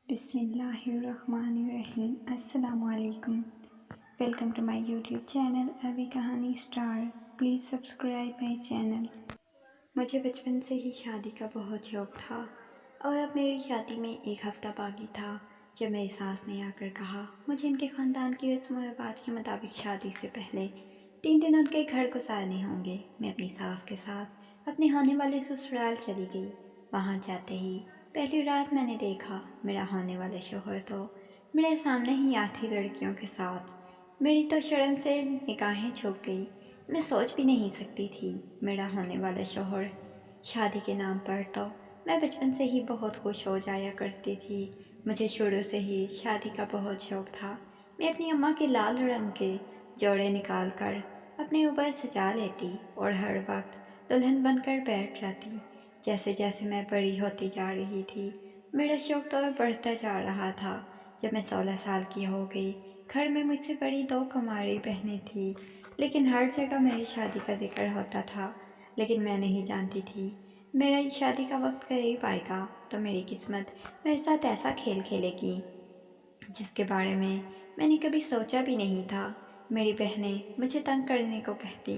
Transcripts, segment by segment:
بسم اللہ الرحمن الرحیم۔ السلام علیکم۔ Welcome to my YouTube channel ابھی کہانی star. Please subscribe my channel. مجھے بچپن سے ہی شادی کا بہت شوق تھا اور اب میری شادی میں ایک ہفتہ باقی تھا جب میری ساس نے آ کر کہا مجھے ان کے خاندان کی رسم و رواج کے مطابق شادی سے پہلے 3 دن ان کے گھر گزارنے ہوں گے۔ میں اپنی ساس کے ساتھ اپنے ہونے والے سسرال چلی گئی۔ وہاں جاتے ہی پہلی رات میں نے دیکھا میرا ہونے والا شوہر تو میرے سامنے ہی آتی لڑکیوں کے ساتھ۔ میری تو شرم سے نگاہیں جھک گئی۔ میں سوچ بھی نہیں سکتی تھی میرا ہونے والا شوہر۔ شادی کے نام پر تو میں بچپن سے ہی بہت خوش ہو جایا کرتی تھی۔ مجھے شروع سے ہی شادی کا بہت شوق تھا۔ میں اپنی اماں کے لال رنگ کے جوڑے نکال کر اپنے اوپر سجا لیتی اور ہر وقت دلہن بن کر بیٹھ جاتی۔ جیسے جیسے میں بڑی ہوتی جا رہی تھی میرا شوق تو بڑھتا جا رہا تھا۔ جب میں 16 سال کی ہو گئی گھر میں مجھ سے بڑی 2 کماری بہنیں تھیں، لیکن ہر جگہ میری شادی کا ذکر ہوتا تھا، لیکن میں نہیں جانتی تھی میرا شادی کا وقت قریب آئے گا تو میری قسمت میرے ساتھ ایسا کھیل کھیلے گی جس کے بارے میں نے کبھی سوچا بھی نہیں تھا۔ میری بہنیں مجھے تنگ کرنے کو کہتی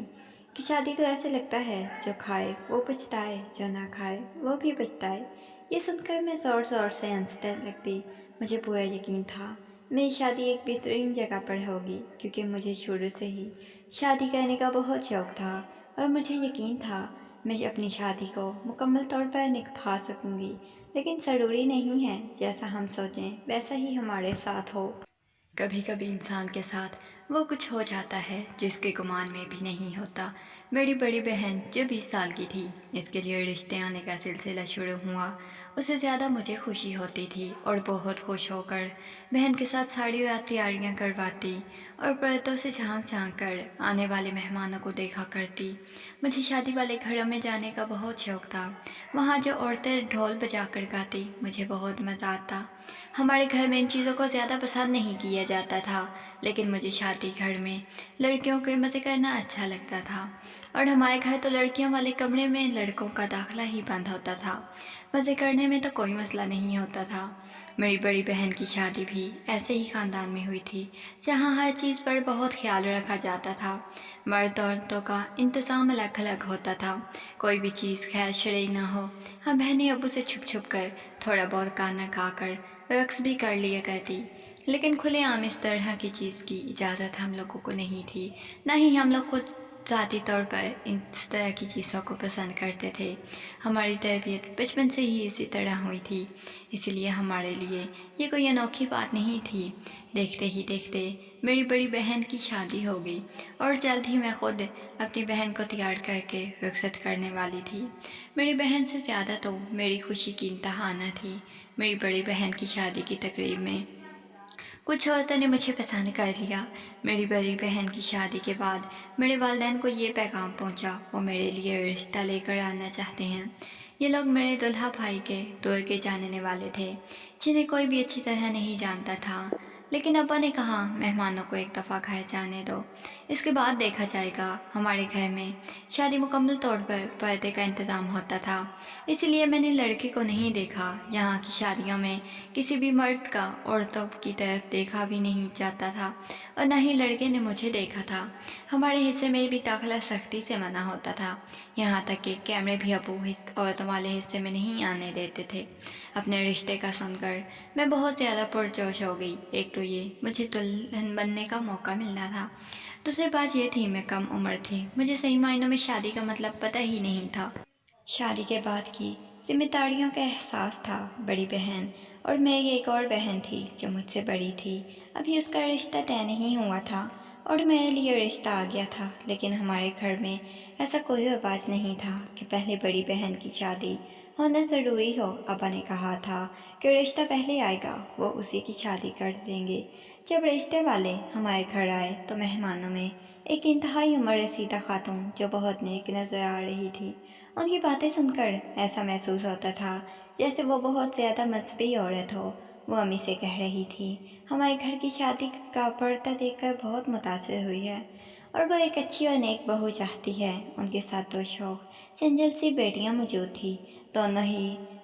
کہ شادی تو ایسے لگتا ہے جو کھائے وہ پچھتائے، جو نہ کھائے وہ بھی پچھتائے۔ یہ سن کر میں زور زور سے ہنسنے لگتی۔ مجھے پورا یقین تھا میری شادی ایک بہترین جگہ پر ہوگی، کیونکہ مجھے شروع سے ہی شادی کرنے کا بہت شوق تھا اور مجھے یقین تھا میں اپنی شادی کو مکمل طور پر نبھا سکوں گی۔ لیکن ضروری نہیں ہے جیسا ہم سوچیں ویسا ہی ہمارے ساتھ ہو۔ کبھی کبھی انسان کے ساتھ وہ کچھ ہو جاتا ہے جس کے گمان میں بھی نہیں ہوتا۔ میری بڑی بہن جو 20 سال کی تھی اس کے لیے رشتے آنے کا سلسلہ شروع ہوا۔ اسے زیادہ مجھے خوشی ہوتی تھی اور بہت خوش ہو کر بہن کے ساتھ ساری رات تیاریاں کرواتی اور پردوں سے جھانک جھانک کر آنے والے مہمانوں کو دیکھا کرتی۔ مجھے شادی والے گھروں میں جانے کا بہت شوق تھا۔ وہاں جو عورتیں ڈھول بجا کر گاتی مجھے بہت مزہ آتا۔ ہمارے گھر میں ان چیزوں کو زیادہ پسند نہیں کیا جاتا تھا، لیکن مجھے شادی گھر میں لڑکیوں کے مزے کرنا اچھا لگتا تھا، اور ہمارے گھر تو لڑکیوں والے کمرے میں لڑکوں کا داخلہ ہی بند ہوتا تھا۔ مزے کرنے میں تو کوئی مسئلہ نہیں ہوتا تھا۔ میری بڑی بہن کی شادی بھی ایسے ہی خاندان میں ہوئی تھی جہاں ہر چیز پر بہت خیال رکھا جاتا تھا۔ مرد عورتوں کا انتظام الگ الگ ہوتا تھا، کوئی بھی چیز خیر شرعی نہ ہو ہم بہنیں ابو سے چھپ چھپ کر تھوڑا بہت کھانا کھا کر رقص بھی کر لیا کرتی، لیکن کھلے عام اس طرح کی چیز کی اجازت ہم لوگوں کو نہیں تھی، نہ ہی ہم لوگ خود ذاتی طور پر اس طرح کی چیزوں کو پسند کرتے تھے۔ ہماری تربیت بچپن سے ہی اسی طرح ہوئی تھی، اس لیے ہمارے لیے یہ کوئی انوکھی بات نہیں تھی۔ دیکھتے ہی دیکھتے میری بڑی بہن کی شادی ہو گئی اور جلد ہی میں خود اپنی بہن کو تیار کر کے رخصت کرنے والی تھی۔ میری بہن سے زیادہ تو میری خوشی کی انتہا نہ تھی۔ میری بڑی بہن کی شادی کی تقریب میں کچھ عورتوں نے مجھے پسند کر لیا۔ میری بڑی بہن کی شادی کے بعد میرے والدین کو یہ پیغام پہنچا وہ میرے لیے رشتہ لے کر آنا چاہتے ہیں۔ یہ لوگ میرے دلہا بھائی کے دور کے جاننے والے تھے جنہیں کوئی بھی اچھی طرح نہیں جانتا تھا، لیکن ابا نے کہا مہمانوں کو ایک دفعہ گھر جانے دو، اس کے بعد دیکھا جائے گا۔ ہمارے گھر میں شادی مکمل طور پر پردے کا انتظام ہوتا تھا، اس لیے میں نے لڑکے کو نہیں دیکھا۔ یہاں کی شادیوں میں کسی بھی مرد کا عورتوں کی طرف دیکھا بھی نہیں جاتا تھا اور نہ ہی لڑکے نے مجھے دیکھا تھا۔ ہمارے حصے میں بھی داخلہ سختی سے منع ہوتا تھا، یہاں تک کہ کیمرے بھی ابو عورتوں والے حصے میں نہیں آنے دیتے تھے۔ اپنے رشتے کا سن کر میں بہت زیادہ پرجوش ہو گئی۔ ایک تو یہ مجھے دلہن بننے کا موقع ملنا تھا، دوسری بات یہ تھی میں کم عمر تھی، مجھے صحیح معنوں میں شادی کا مطلب پتہ ہی نہیں تھا۔ شادی کے بعد کی ذمہ داریوں کا احساس تھا۔ بڑی بہن اور میری ایک اور بہن تھی جو مجھ سے بڑی تھی، ابھی اس کا رشتہ طے نہیں ہوا تھا اور میرے لیے رشتہ آ گیا تھا، لیکن ہمارے گھر میں ایسا کوئی رواج نہیں تھا کہ پہلے بڑی بہن کی شادی ہونا ضروری ہو۔ ابا نے کہا تھا کہ رشتہ پہلے آئے گا وہ اسی کی شادی کر دیں گے۔ جب رشتے والے ہمارے گھر آئے تو مہمانوں میں ایک انتہائی عمر رسیدہ خاتون جو بہت نیک نظر آ رہی تھی، ان کی باتیں سن کر ایسا محسوس ہوتا تھا جیسے وہ بہت زیادہ مذہبی عورت ہو۔ وہ امی سے کہہ رہی تھی ہمارے گھر کی شادی کا پردہ دیکھ کر بہت متاثر ہوئی ہے اور وہ ایک اچھی اور نیک بہو چاہتی ہے۔ ان کے ساتھ 2 شوخ چنچل سی بیٹیاں موجود تھیں، دونوں ہی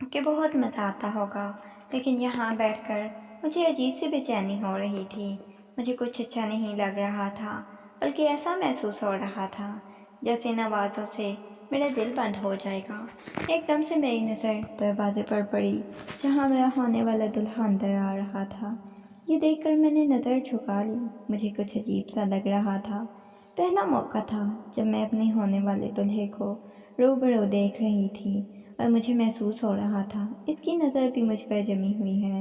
کہ بہت مزہ آتا ہوگا، لیکن یہاں بیٹھ کر مجھے عجیب سی بے چینی ہو رہی تھی۔ مجھے کچھ اچھا نہیں لگ رہا تھا، بلکہ ایسا محسوس ہو رہا تھا جیسے ان آوازوں سے میرا دل بند ہو جائے گا۔ ایک دم سے میری نظر دروازے پر پڑی جہاں میرا ہونے والا دلہا اندر آ رہا تھا۔ یہ دیکھ کر میں نے نظر جھکا لی۔ مجھے کچھ عجیب سا لگ رہا تھا۔ پہلا موقع تھا جب میں اپنے ہونے والے دلہے کو روبرو دیکھ رہی تھی، اور مجھے محسوس ہو رہا تھا اس کی نظر بھی مجھ پر جمی ہوئی ہے۔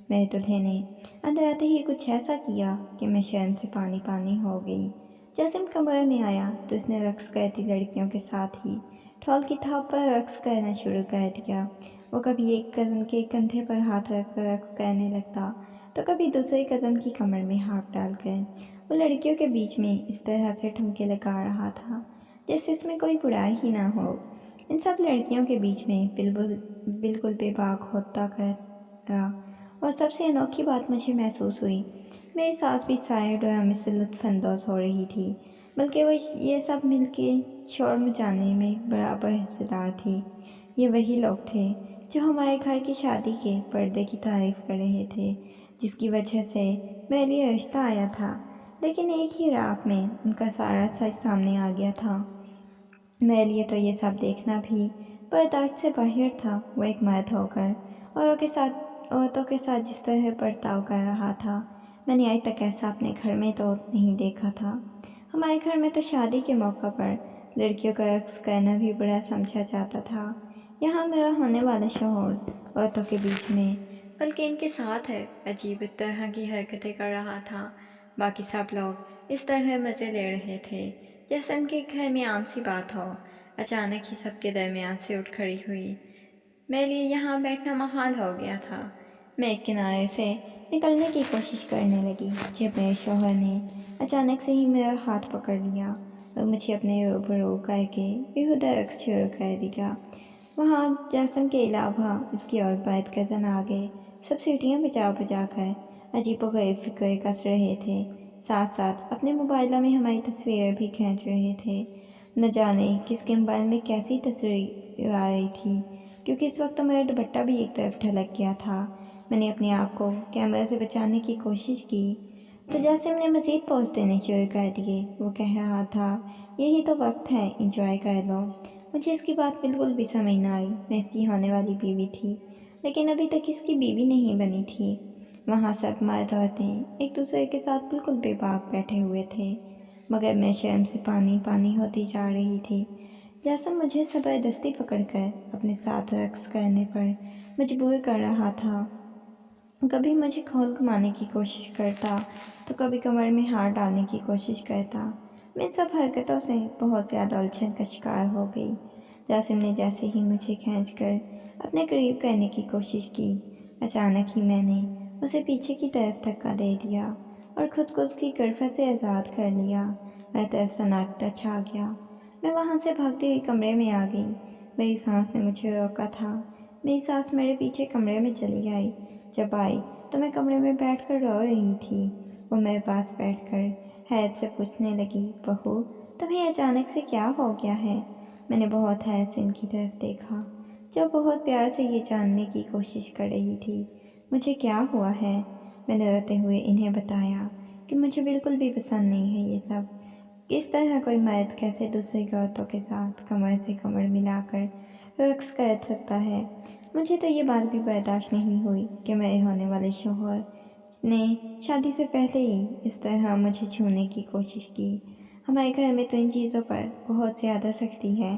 میرے دلہے نے اندر آتے ہی کچھ ایسا کیا کہ میں شرم سے پانی پانی ہو گئی۔ جیسے کمرے میں آیا تو اس نے رقص کرتی لڑکیوں کے ساتھ ہی ڈھول کی تھاپ پر رقص کرنا شروع کر دیا۔ وہ کبھی ایک کزن کے کندھے پر ہاتھ رکھ کر رقص کرنے لگتا تو کبھی دوسرے کزن کی کمر میں ہاتھ ڈال کر وہ لڑکیوں کے بیچ میں اس طرح سے ٹھمکے لگا رہا تھا جیسے اس میں کوئی برائی ہی نہ ہو۔ ان سب لڑکیوں کے بیچ میں بالکل بے باک ہوتا کرا، اور سب سے انوکھی بات مجھے محسوس ہوئی، میری ساس بھی سائے ڈرامے سے لطف اندوز ہو رہی تھی، بلکہ وہ یہ سب مل کے شور مچانے میں برابر حصہ دار تھی۔ یہ وہی لوگ تھے جو ہمارے گھر کی شادی کے پردے کی تعریف کر رہے تھے، جس کی وجہ سے میرے لیے رشتہ آیا تھا، لیکن ایک ہی رات میں ان کا سارا سچ سامنے آ گیا تھا۔ میرے لیے تو یہ سب دیکھنا بھی برداشت سے باہر تھا۔ وہ ایک مرد ہو کر عورتوں کے ساتھ جس طرح برتاؤ کر رہا تھا، میں نے آج تک ایسا اپنے گھر میں تو نہیں دیکھا تھا۔ ہمارے گھر میں تو شادی کے موقع پر لڑکیوں کا رقص کرنا بھی برا سمجھا جاتا تھا۔ یہاں میرا ہونے والا شوہر عورتوں کے بیچ میں بلکہ ان کے ساتھ عجیب طرح کی حرکتیں کر رہا تھا۔ باقی سب لوگ اس طرح مزے لے رہے تھے جیسے ان کے گھر میں عام سی بات ہو۔ اچانک ہی سب کے درمیان سے اٹھ کھڑی ہوئی۔ میرے لیے یہاں بیٹھنا محال ہو گیا تھا۔ میں ایک کنارے سے نکلنے کی کوشش کرنے لگی جب میرے شوہر نے اچانک سے ہی میرا ہاتھ پکڑ لیا اور مجھے اپنے روبرو کر کے بیہودہ رقص شروع کر دیا۔ وہاں جاسم کے علاوہ اس کی اور مرد کزن آگے سب سیٹیاں بجا بجا کر عجیب و غریب فکریں کس رہے تھے، ساتھ ساتھ اپنے موبائلوں میں ہماری تصویریں بھی کھینچ رہے تھے۔ نہ جانے کس کے موبائل میں کیسی تصویر آ رہی تھی، کیونکہ اس وقت تو میرا دوپٹہ بھی ایک طرف ڈھلک گیا تھا۔ میں نے اپنے آپ کو کیمرے سے بچانے کی کوشش کی تو جاسم نے مزید پوز دینے شروع کر دیے۔ وہ کہہ رہا تھا، یہی تو وقت ہے، انجوائے کر لو۔ مجھے اس کی بات بالکل بھی سمجھ نہ آئی۔ میں اس کی ہونے والی بیوی تھی، لیکن ابھی تک اس کی بیوی نہیں بنی تھی۔ وہاں سب مرد عورتیں ایک دوسرے کے ساتھ بالکل بے باک بیٹھے ہوئے تھے، مگر میں شرم سے پانی پانی ہوتی جا رہی تھی۔ جاسم مجھے زبردستی پکڑ کر اپنے ساتھ رقص کرنے پر مجبور کر رہا تھا۔ کبھی مجھے کھول گھمانے کی کوشش کرتا تو کبھی کمر میں ہاتھ ڈالنے کی کوشش کرتا۔ میں ان سب حرکتوں سے بہت زیادہ الجھن کا شکار ہو گئی۔ جاسم نے جیسے ہی مجھے کھینچ کر اپنے قریب کرنے کی کوشش کی، اچانک ہی میں نے اسے پیچھے کی طرف دھکا دے دیا اور خود کو اس کی گرفت سے آزاد کر لیا۔ ہر طرف سناٹا چھا گیا۔ میں وہاں سے بھاگتی ہوئی کمرے میں آ گئی۔ میری سانس نے مجھے روکا تھا۔ میری سانس میرے پیچھے کمرے میں چلی آئی۔ جب آئی تو میں کمرے میں بیٹھ کر رو رہی تھی۔ وہ میرے پاس بیٹھ کر حیرت سے پوچھنے لگی، بہو تمہیں اچانک سے کیا ہو گیا ہے؟ میں نے بہت حیرت سے ان کی طرف دیکھا، جو بہت پیار سے یہ جاننے کی کوشش کر رہی تھی مجھے کیا ہوا ہے۔ میں نے روتے ہوئے انہیں بتایا کہ مجھے بالکل بھی پسند نہیں ہے یہ سب۔ اس طرح کوئی مرد کیسے دوسری عورتوں کے ساتھ کمر سے کمر ملا کر رقص کر سکتا ہے؟ مجھے تو یہ بات بھی برداشت نہیں ہوئی کہ میرے ہونے والے شوہر نے شادی سے پہلے ہی اس طرح مجھے چھونے کی کوشش کی۔ ہمارے گھر میں تو ان چیزوں پر بہت زیادہ سختی ہے۔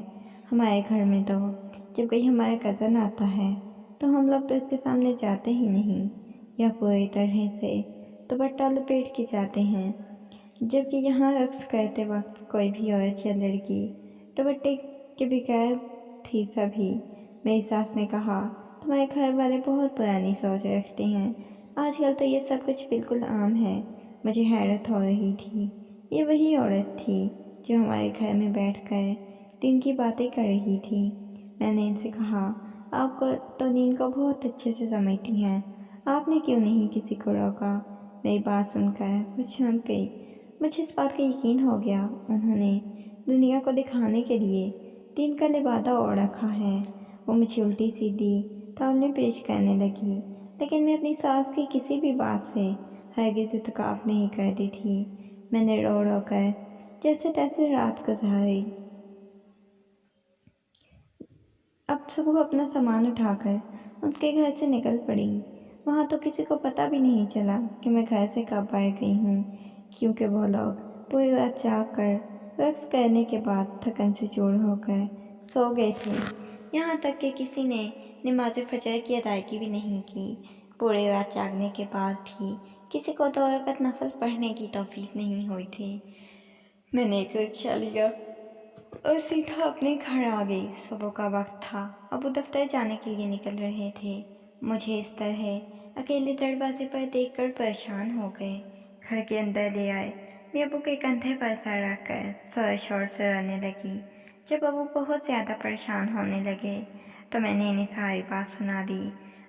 ہمارے گھر میں تو جب کوئی ہمارا کزن آتا ہے تو ہم لوگ تو اس کے سامنے جاتے ہی نہیں، یا پوری طرح سے دوپٹہ لپیٹ کے جاتے ہیں، جبکہ یہاں رقص کرتے وقت کوئی بھی عورت یا لڑکی دوپٹے کے بغیر تھی سبھی۔ میری ساس نے کہا، تمہارے گھر والے بہت پرانی سوچ رکھتے ہیں، آج کل تو یہ سب کچھ بالکل عام ہے۔ مجھے حیرت ہو رہی تھی، یہ وہی عورت تھی جو ہمارے گھر میں بیٹھ کر دین کی باتیں کر رہی تھی۔ میں نے ان سے کہا، آپ کو تو دین کو بہت اچھے سے سمجھتی ہیں، آپ نے کیوں نہیں کسی کو روکا؟ میری بات سن کر وہ چونک گئی۔ مجھے اس بات کا یقین ہو گیا، انہوں نے دنیا کو دکھانے کے لیے دین کا لبادہ اوڑھ رکھا ہے۔ وہ مجھے الٹی سیدھی تعاون پیش کرنے لگی، لیکن میں اپنی ساس کی کسی بھی بات سے ہرگز اتکاف نہیں کرتی تھی۔ میں نے رو رو کر جیسے تیسے رات گزاری۔ اب صبح اپنا سامان اٹھا کر ان کے گھر سے نکل پڑی۔ وہاں تو کسی کو پتہ بھی نہیں چلا کہ میں گھر سے کب باہر گئی ہوں، کیونکہ وہ لوگ پوری رات جاگ کر رقص کرنے کے بعد تھکن سے چور ہو کر سو گئے تھے۔ یہاں تک کہ کسی نے نماز فجر کی ادائیگی بھی نہیں کی۔ پوری رات جاگنے کے بعد بھی کسی کو 2 رکعت نفل پڑھنے کی توفیق نہیں ہوئی تھی۔ میں نے ایک رکشہ لیا اور سیدھا اپنے گھر آ گئی۔ صبح کا وقت تھا، ابو دفتر جانے کے لیے نکل رہے تھے۔ مجھے اس طرح اکیلے دروازے پر دیکھ کر پریشان ہو گئے۔ گھر کے اندر لے آئے۔ میں ابو کے کندھے پر سر رکھ کر زور شور سے رونے لگی۔ جب ابو بہت زیادہ پریشان ہونے لگے تو میں نے انہیں ساری بات سنا دی۔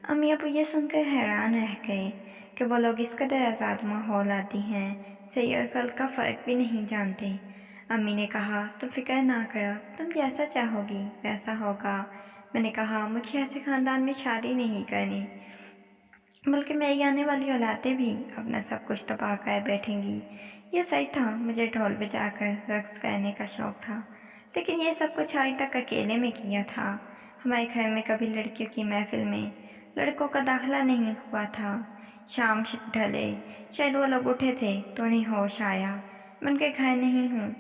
امی ابو یہ سن کر حیران رہ گئے کہ وہ لوگ اس قدر آزاد ماحول آتی ہیں، صحیح اور غلط کا فرق بھی نہیں جانتے۔ امی نے کہا، تم فکر نہ کرو، تم جیسا چاہو گی ویسا ہوگا۔ میں نے کہا، مجھے ایسے خاندان میں شادی نہیں کرنی، بلکہ میری آنے والی اولادیں بھی اپنا سب کچھ تباہ کر بیٹھیں گی۔ یہ سچ تھا، مجھے ڈھول بجا کر رقص کرنے کا شوق تھا، لیکن یہ سب کچھ آج تک اکیلے میں کیا تھا۔ ہمارے گھر میں کبھی لڑکیوں کی محفل میں لڑکوں کا داخلہ نہیں ہوا تھا۔ شام ڈھلے، شاید وہ لوگ اٹھے تھے تو انہیں ہوش آیا میں ان کے گھر نہیں ہوں۔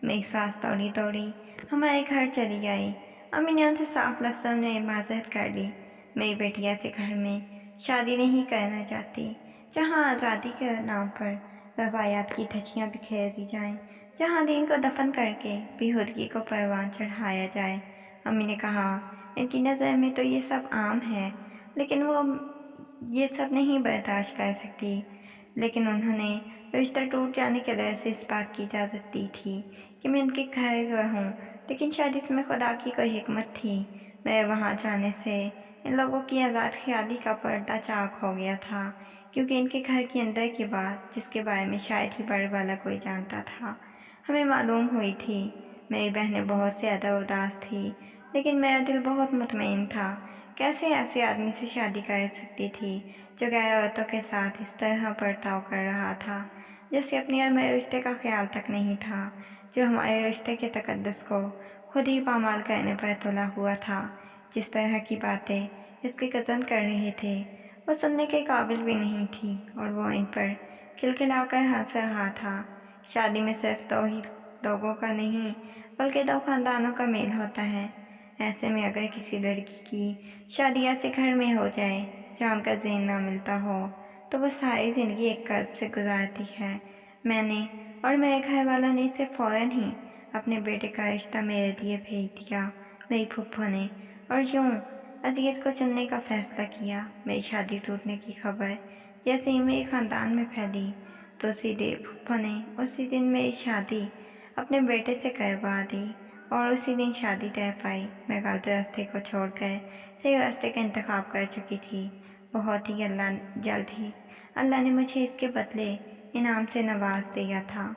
میری ساس دوڑی دوڑی ہمارے گھر چلی آئی۔ امی نے ان سے صاف لفظوں میں معذرت کر لی۔ میری بیٹی ایسے گھر میں شادی نہیں کرنا چاہتی جہاں آزادی کے نام پر روایات کی دھجیاں بکھیر دی جائیں، جہاں دین کو دفن کر کے بیہودگی کو پروان چڑھایا جائے۔ امی نے کہا، ان کی نظر میں تو یہ سب عام ہے، لیکن وہ یہ سب نہیں برداشت کر سکتی۔ لیکن انہوں نے رشتہ ٹوٹ جانے کے ڈر سے اس بات کی اجازت دی تھی کہ میں ان کے گھر رہوں، لیکن شاید اس میں خدا کی کوئی حکمت تھی۔ میرے وہاں جانے سے ان لوگوں کی آزاد خیالی کا پردہ چاک ہو گیا تھا، کیونکہ ان کے گھر کے اندر کی بات، جس کے بارے میں شاید ہی بڑھ والا کوئی جانتا تھا، ہمیں معلوم ہوئی تھی۔ میری بہنیں بہت زیادہ اداس تھی، لیکن میرا دل بہت مطمئن تھا۔ کیسے ایسے آدمی سے شادی کر سکتی تھی جو غیر عورتوں کے ساتھ اس طرح برتاؤ کر رہا تھا، جیسے اپنے اور میرے رشتے کا خیال تک نہیں تھا، جو ہمارے رشتے کے تقدس کو خود ہی پامال کرنے پر تلا ہوا تھا۔ جس طرح کی باتیں اس کے کزن کر رہے تھے وہ سننے کے قابل بھی نہیں تھی، اور وہ ان پر کھلکھلا کر ہنس رہا تھا۔ شادی میں صرف 2 ہی لوگوں کا نہیں بلکہ 2 خاندانوں کا میل ہوتا ہے۔ ایسے میں اگر کسی لڑکی کی شادی ایسے گھر میں ہو جائے جہاں ان کا ذہن نہ ملتا ہو تو وہ ساری زندگی ایک کرب سے گزارتی ہے۔ میں نے اور میرے گھر والوں نے اسے فوراً ہی اپنے بیٹے کا رشتہ میرے لیے بھیج دیا۔ میری پھپھو نے اور یوں اذیت کو چننے کا فیصلہ کیا۔ میری شادی ٹوٹنے کی خبر جیسے ہی میرے خاندان میں پھیلی تو سیدھے پھپھو نے اسی دن میری شادی اپنے بیٹے سے کروا دی اور اسی دن شادی طے پائی۔ میں غلط راستے کو چھوڑ کر صحیح راستے کا انتخاب کر چکی تھی۔ بہت ہی جلد ہی اللہ نے مجھے اس کے بدلے انعام سے نواز دیا تھا۔